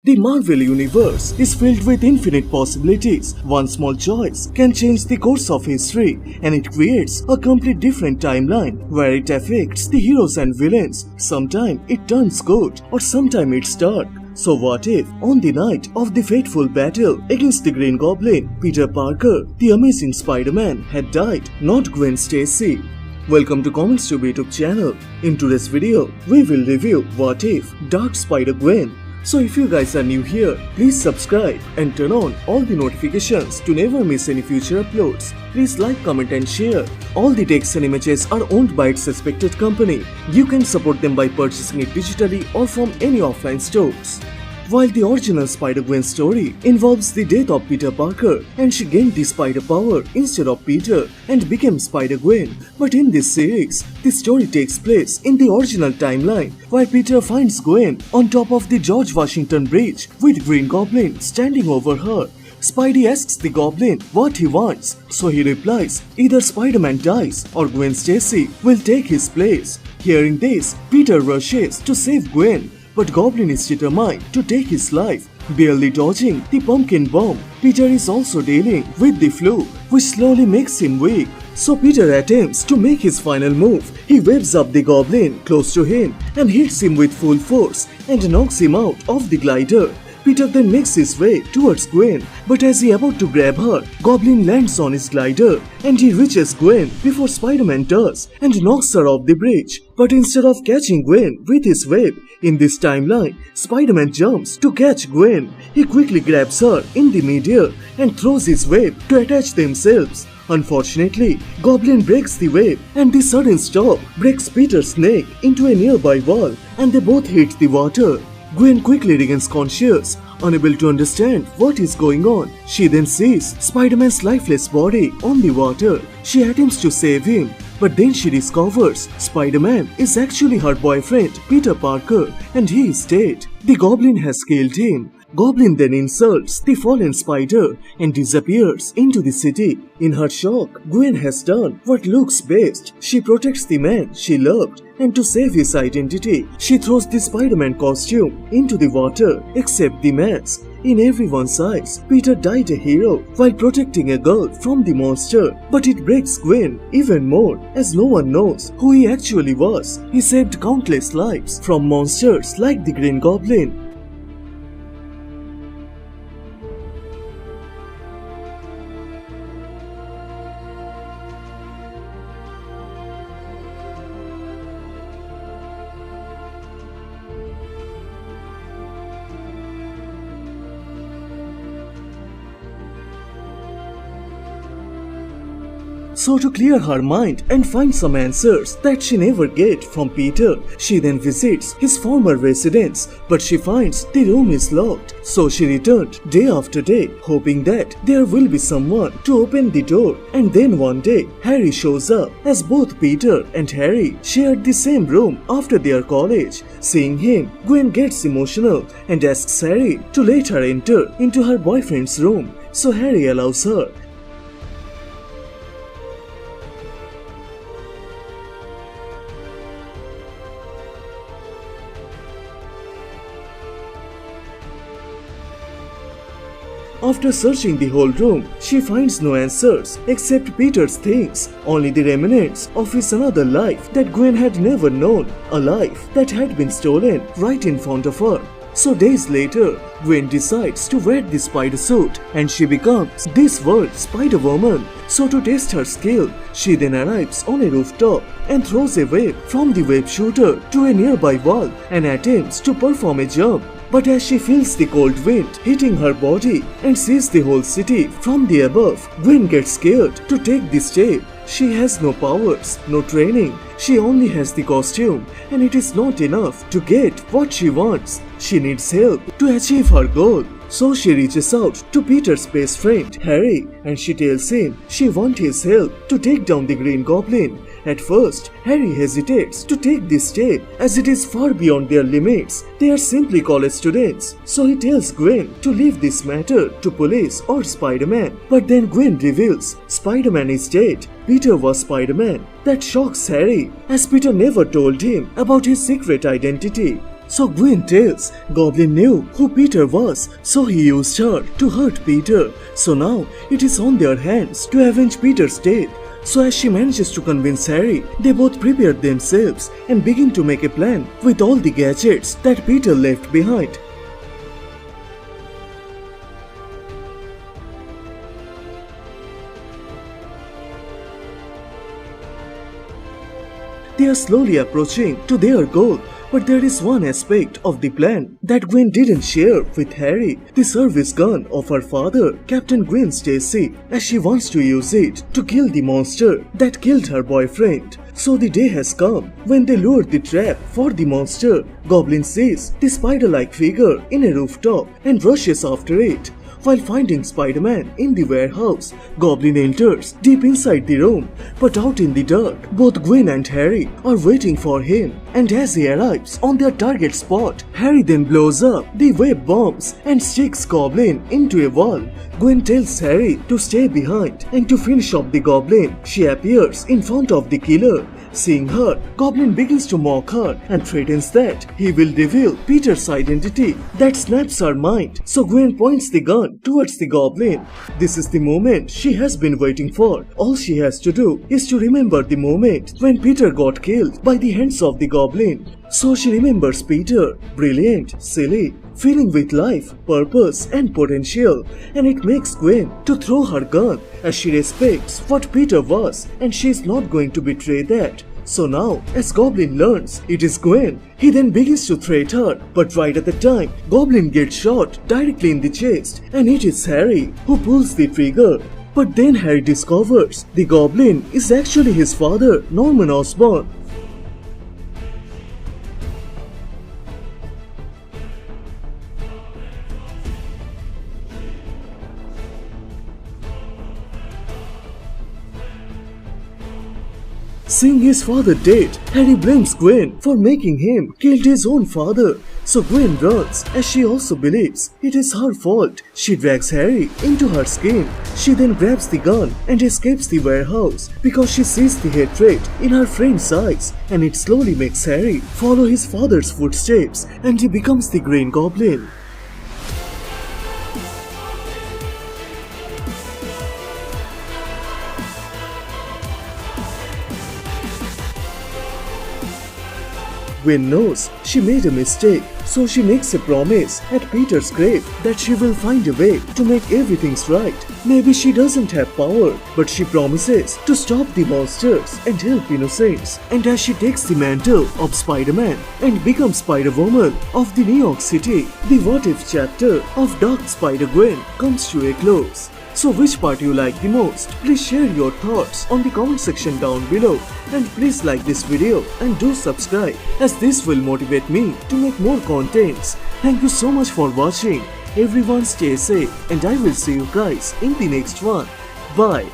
The Marvel Universe is filled with infinite possibilities. One small choice can change the course of history, and it creates a complete different timeline where it affects the heroes and villains. Sometimes it turns good, or sometimes it's dark. So what if, on the night of the fateful battle against the Green Goblin, Peter Parker, the amazing Spider-Man, had died, not Gwen Stacy? Welcome to Comicstube YouTube channel. In today's video, we will review What If Dark Spider-Gwen. So if you guys are new here, please subscribe and turn on all the notifications to never miss any future uploads. Please like, comment and share. All the text and images are owned by its respected company. You can support them by purchasing it digitally or from any offline stores. While the original Spider-Gwen story involves the death of Peter Parker and she gained the spider power instead of Peter and became Spider-Gwen, but in this series, the story takes place in the original timeline where Peter finds Gwen on top of the George Washington Bridge with Green Goblin standing over her. Spidey asks the Goblin what he wants, so he replies either Spider-Man dies or Gwen Stacy will take his place. Hearing this, Peter rushes to save Gwen, but Goblin is determined to take his life, barely dodging the pumpkin bomb. Peter is also dealing with the flu, which slowly makes him weak. So Peter attempts to make his final move. He waves up the Goblin close to him and hits him with full force and knocks him out of the glider. Peter then makes his way towards Gwen, but as he about to grab her, Goblin lands on his glider and he reaches Gwen before Spider-Man does and knocks her off the bridge. But instead of catching Gwen with his web, in this timeline, Spider-Man jumps to catch Gwen. He quickly grabs her in the midair and throws his web to attach themselves. Unfortunately, Goblin breaks the web and the sudden stop breaks Peter's neck into a nearby wall and they both hit the water. Gwen quickly regains conscious, unable to understand what is going on. She then sees Spider-Man's lifeless body on the water. She attempts to save him, but then she discovers Spider-Man is actually her boyfriend, Peter Parker, and he is dead. The Goblin has killed him. Goblin then insults the fallen spider and disappears into the city. In her shock, Gwen has done what looks best. She protects the man she loved, and to save his identity, she throws the Spider-Man costume into the water, except the mask. In everyone's eyes, Peter died a hero while protecting a girl from the monster. But it breaks Gwen even more, as no one knows who he actually was. He saved countless lives from monsters like the Green Goblin. So to clear her mind and find some answers that she never get from Peter, she then visits his former residence, but she finds the room is locked. So she returned day after day, hoping that there will be someone to open the door. And then one day, Harry shows up, as both Peter and Harry shared the same room after their college. Seeing him, Gwen gets emotional and asks Harry to let her enter into her boyfriend's room. So Harry allows her. After searching the whole room, she finds no answers except Peter's things, only the remnants of his another life that Gwen had never known, a life that had been stolen right in front of her. So days later, Gwen decides to wear the spider suit and she becomes this world's Spiderwoman. So to test her skill, she then arrives on a rooftop and throws a web from the web shooter to a nearby wall and attempts to perform a jump. But as she feels the cold wind hitting her body and sees the whole city from the above, Gwen gets scared to take the step. She has no powers, no training. She only has the costume, and it is not enough to get what she wants. She needs help to achieve her goal. So she reaches out to Peter's best friend, Harry, and she tells him she wants his help to take down the Green Goblin. At first, Harry hesitates to take this step as it is far beyond their limits. They are simply college students. So he tells Gwen to leave this matter to police or Spider-Man. But then Gwen reveals Spider-Man is dead. Peter was Spider-Man. That shocks Harry, as Peter never told him about his secret identity. So Gwen tells Goblin knew who Peter was, so he used her to hurt Peter. So now it is on their hands to avenge Peter's death. So as she manages to convince Harry, they both prepare themselves and begin to make a plan with all the gadgets that Peter left behind. They are slowly approaching to their goal, but there is one aspect of the plan that Gwen didn't share with Harry, the service gun of her father, Captain Gwen Stacy, as she wants to use it to kill the monster that killed her boyfriend. So the day has come when they lure the trap for the monster. Goblin sees the spider-like figure in a rooftop and rushes after it. While finding Spider-Man in the warehouse, Goblin enters deep inside the room, but out in the dark, both Gwen and Harry are waiting for him. And as he arrives on their target spot, Harry then blows up the web bombs and sticks Goblin into a wall. Gwen tells Harry to stay behind and to finish off the Goblin. She appears in front of the killer. Seeing her, Goblin begins to mock her and threatens that he will reveal Peter's identity. That snaps her mind, so Gwen points the gun towards the Goblin. This is the moment she has been waiting for. All she has to do is to remember the moment when Peter got killed by the hands of the Goblin. So she remembers Peter, brilliant, silly, filling with life, purpose and potential, and it makes Gwen to throw her gun as she respects what Peter was and she is not going to betray that. So now, as Goblin learns it is Gwen, he then begins to threat her, but right at the time, Goblin gets shot directly in the chest and it is Harry who pulls the trigger. But then Harry discovers the Goblin is actually his father, Norman Osborn. Seeing his father dead, Harry blames Gwen for making him kill his own father. So Gwen runs as she also believes it is her fault. She drags Harry into her skin. She then grabs the gun and escapes the warehouse because she sees the hatred in her friend's eyes, and it slowly makes Harry follow his father's footsteps and he becomes the Green Goblin. Gwen knows she made a mistake, so she makes a promise at Peter's grave that she will find a way to make everything right. Maybe she doesn't have power, but she promises to stop the monsters and help innocents. And as she takes the mantle of Spider-Man and becomes Spiderwoman of the New York City, the What If chapter of Dark Spider-Gwen comes to a close. So which part you like the most? Please share your thoughts on the comment section down below, and please like this video and do subscribe as this will motivate me to make more contents. Thank you so much for watching. Everyone stay safe and I will see you guys in the next one. Bye.